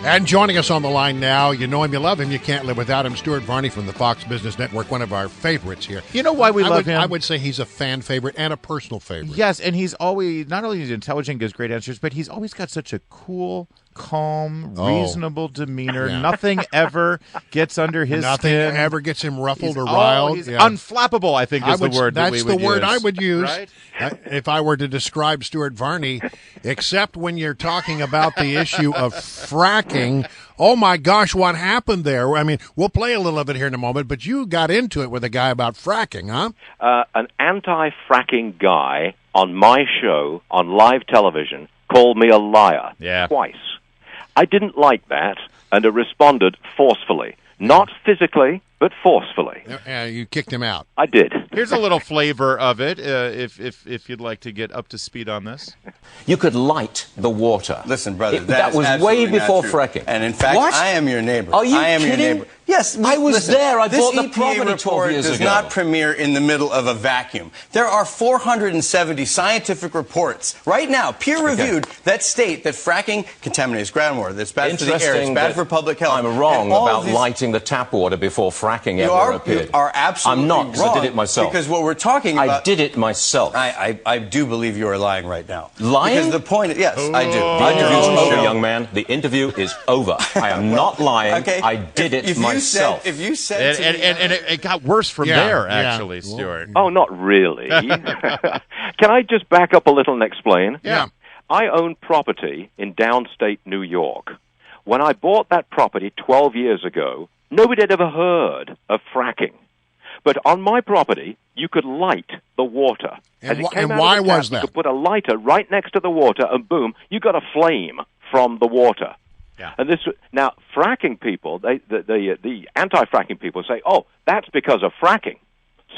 And joining us on the line now, you know him, you love him, you can't live without him, Stuart Varney from the Fox Business Network, one of our favorites here. You know why we love him? I would say he's a fan favorite and a personal favorite. Yes, and he's always, not only is he intelligent, gives great answers, but he's always got such a cool, calm, reasonable demeanor. Yeah. Nothing ever gets under his skin. Nothing ever gets him ruffled or riled. He's unflappable, I think, is the word that we would use. That's the word I would use right? If I were to describe Stuart Varney, except when you're talking about the issue of fracking. Oh, my gosh, what happened there? I mean, we'll play a little of it here in a moment, but you got into it with a guy about fracking, huh? An anti-fracking guy on my show on live television called me a liar twice. I didn't like that, and I responded forcefully. Not physically, but forcefully. You kicked him out. I did. Here's a little flavor of it, if you'd like to get up to speed on this. You could light the water. Listen, brother, that was way before fracking. And in fact, what? I am your neighbor. Are you I am kidding? your neighbor. Yes, I was there. I bought the property 12 years ago. This EPA report does not premiere in the middle of a vacuum. There are 470 scientific reports right now, peer-reviewed, that state that fracking contaminates groundwater. That's bad for the air. It's bad for public health. I'm wrong about lighting the tap water before fracking ever appeared. You are absolutely wrong. I'm not, because I did it myself. Because what we're talking about... I did it myself. I do believe you are lying right now. Lying? Because the point... Yes, I do. The interview's over, young man. The interview is over. I am not lying. Okay. I did it myself. If you said and it got worse from there, actually, Stuart. Oh, not really. Can I just back up a little and explain? Yeah. I own property in downstate New York. When I bought that property 12 years ago, nobody had ever heard of fracking. But on my property, you could light the water. And why was that? You could put a lighter right next to the water, and boom, you got a flame from the water. Yeah. And now, fracking people, the anti-fracking people say, oh, that's because of fracking.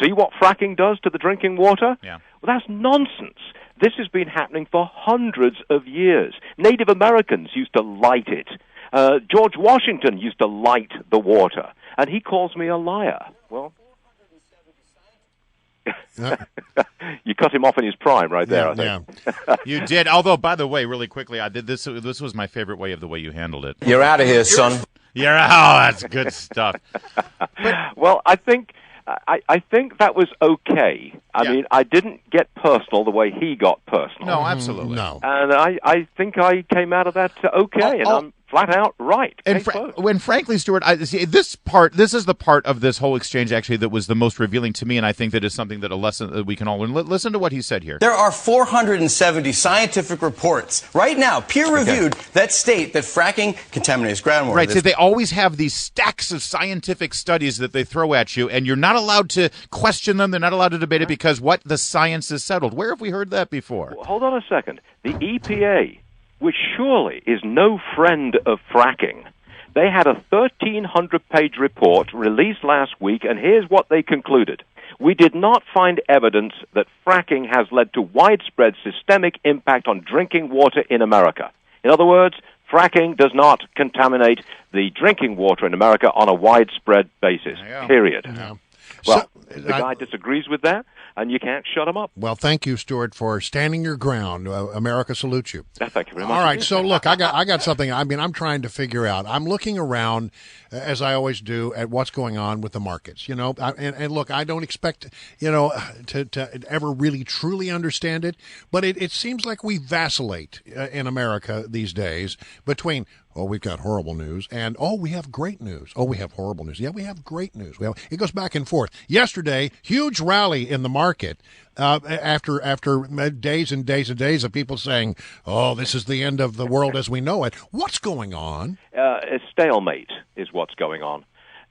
See what fracking does to the drinking water? Yeah. Well, that's nonsense. This has been happening for hundreds of years. Native Americans used to light it. George Washington used to light the water. And he calls me a liar. Well, you cut him off in his prime right there, I think. Yeah. You did. Although, by the way, really quickly, I did this. This was my favorite way of the way you handled it. You're out of here, son. That's good stuff. Well, I think that was okay. I mean, I didn't get personal the way he got personal. No, absolutely. No. And I think I came out of that okay, and I'm flat out right. And frankly, Stuart, this is the part of this whole exchange actually that was the most revealing to me, and I think that is something that a lesson that we can all learn. Listen to what he said here. There are 470 scientific reports right now, peer-reviewed, that state that fracking contaminates groundwater. Right, so they always have these stacks of scientific studies that they throw at you, and you're not allowed to question them. They're not allowed to debate it because what the science is settled. Where have we heard that before? Well, hold on a second. The EPA, which surely is no friend of fracking, they had a 1,300-page report released last week, and here's what they concluded. We did not find evidence that fracking has led to widespread systemic impact on drinking water in America. In other words, fracking does not contaminate the drinking water in America on a widespread basis, period. Yeah. Well, the guy disagrees with that, and you can't shut him up. Well, thank you, Stuart, for standing your ground. America salutes you. Thank you very much. All right, so look, I got something. I mean, I'm trying to figure out. I'm looking around, as I always do, at what's going on with the markets. You know, and look, I don't expect to ever really truly understand it, but it seems like we vacillate in America these days between, oh, we've got horrible news, and, oh, we have great news. Oh, we have horrible news. Yeah, we have great news. It goes back and forth. Yesterday, huge rally in the market after days and days and days of people saying, oh, this is the end of the world as we know it. What's going on? A stalemate is what's going on.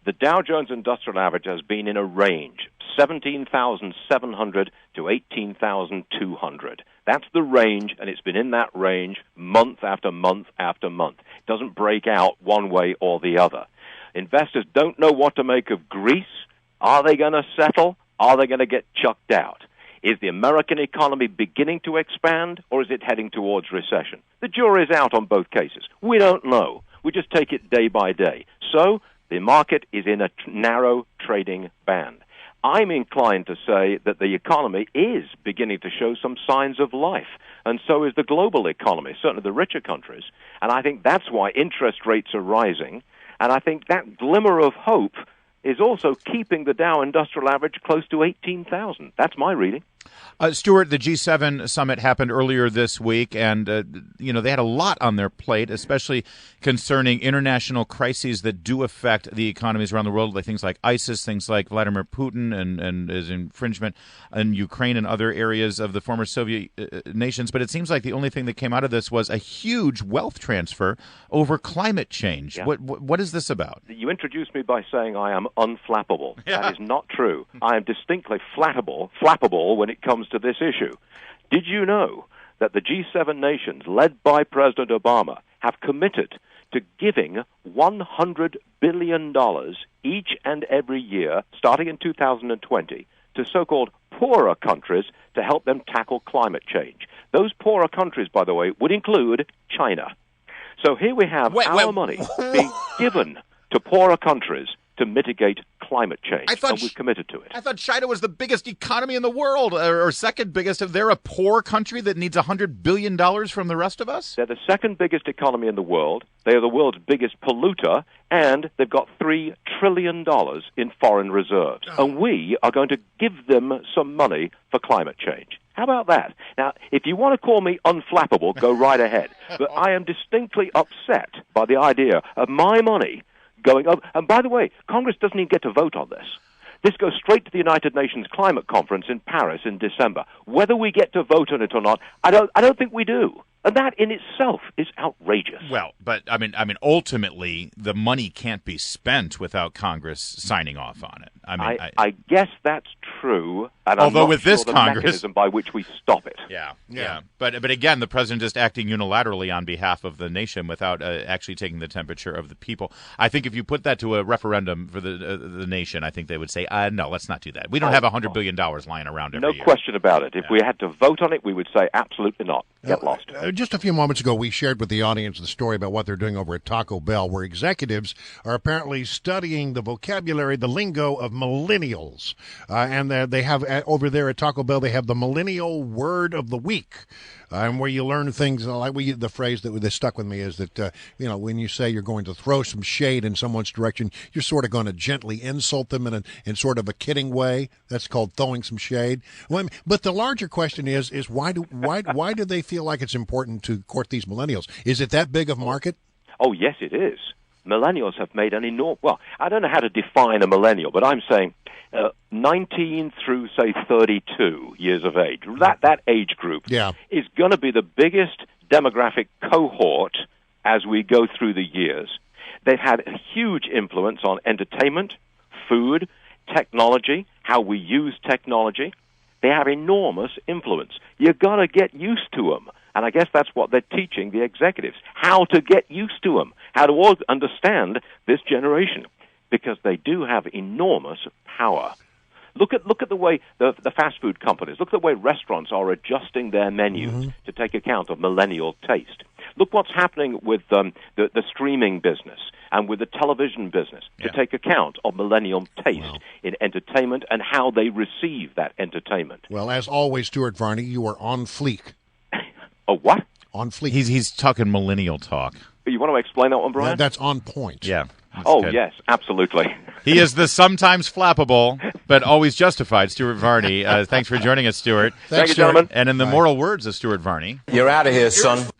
The Dow Jones Industrial Average has been in a range, 17,700 to 18,200. That's the range, and it's been in that range month after month after month. It doesn't break out one way or the other. Investors don't know what to make of Greece. Are they going to settle? Are they going to get chucked out? Is the American economy beginning to expand, or is it heading towards recession? The jury's out on both cases. We don't know. We just take it day by day. So the market is in a narrow trading band. I'm inclined to say that the economy is beginning to show some signs of life, and so is the global economy, certainly the richer countries. And I think that's why interest rates are rising, and I think that glimmer of hope is also keeping the Dow Industrial Average close to 18,000. That's my reading. Stuart, the G7 summit happened earlier this week, and they had a lot on their plate, especially concerning international crises that do affect the economies around the world, like things like ISIS, things like Vladimir Putin and his infringement in Ukraine and other areas of the former Soviet nations. But it seems like the only thing that came out of this was a huge wealth transfer over climate change. Yeah. What is this about? You introduced me by saying I am unflappable. Yeah. That is not true. I am distinctly flappable when it comes to this issue. Did you know that the G7 nations, led by President Obama, have committed to giving $100 billion each and every year, starting in 2020, to so-called poorer countries to help them tackle climate change? Those poorer countries, by the way, would include China. So here we have our money being given to poorer countries to mitigate climate change, and we've committed to it. I thought China was the biggest economy in the world, or second biggest. They're a poor country that needs $100 billion from the rest of us? They're the second biggest economy in the world. They are the world's biggest polluter, and they've got $3 trillion in foreign reserves. And we are going to give them some money for climate change. How about that? Now, if you want to call me unflappable, go right ahead. But I am distinctly upset by the idea of my money going up. And by the way, Congress doesn't even get to vote on this. This goes straight to the United Nations Climate Conference in Paris in December. Whether we get to vote on it or not, I don't think we do. And that in itself is outrageous. Well, but I mean, ultimately, the money can't be spent without Congress signing off on it. I guess that's true. And although I'm not with sure this the Congress, mechanism by which we stop it. Yeah. But again, the president just acting unilaterally on behalf of the nation without actually taking the temperature of the people. I think if you put that to a referendum for the nation, I think they would say, no, let's not do that. We don't have $100 billion lying around every year. No question about it. If we had to vote on it, we would say absolutely not. Get lost. Just a few moments ago, we shared with the audience the story about what they're doing over at Taco Bell, where executives are apparently studying the vocabulary, the lingo of millennials. And they have, over there at Taco Bell, they have the Millennial Word of the Week. And where you learn things like the phrase that stuck with me is that, when you say you're going to throw some shade in someone's direction, you're sort of going to gently insult them in sort of a kidding way. That's called throwing some shade. But the larger question is why do they feel like it's important to court these millennials? Is it that big of a market? Oh, yes, it is. Millennials have made an enormous... Well, I don't know how to define a millennial, but I'm saying 19 through, say, 32 years of age. That age group is going to be the biggest demographic cohort as we go through the years. They've had a huge influence on entertainment, food, technology, how we use technology. They have enormous influence. You've got to get used to them. And I guess that's what they're teaching the executives, how to get used to them, how to understand this generation, because they do have enormous power. Look at the way the fast food companies, look at the way restaurants are adjusting their menus to take account of millennial taste. Look what's happening with the streaming business and with the television business to take account of millennial taste in entertainment and how they receive that entertainment. Well, as always, Stuart Varney, you are on fleek. Oh, what? On fleek. He's talking millennial talk. You want to explain that one, Brian? That's on point. Yeah. Good. Yes, absolutely. He is the sometimes flappable, but always justified Stuart Varney. Thanks for joining us, Stuart. Thank you, gentlemen. And in the moral words of Stuart Varney, You're out of here, son.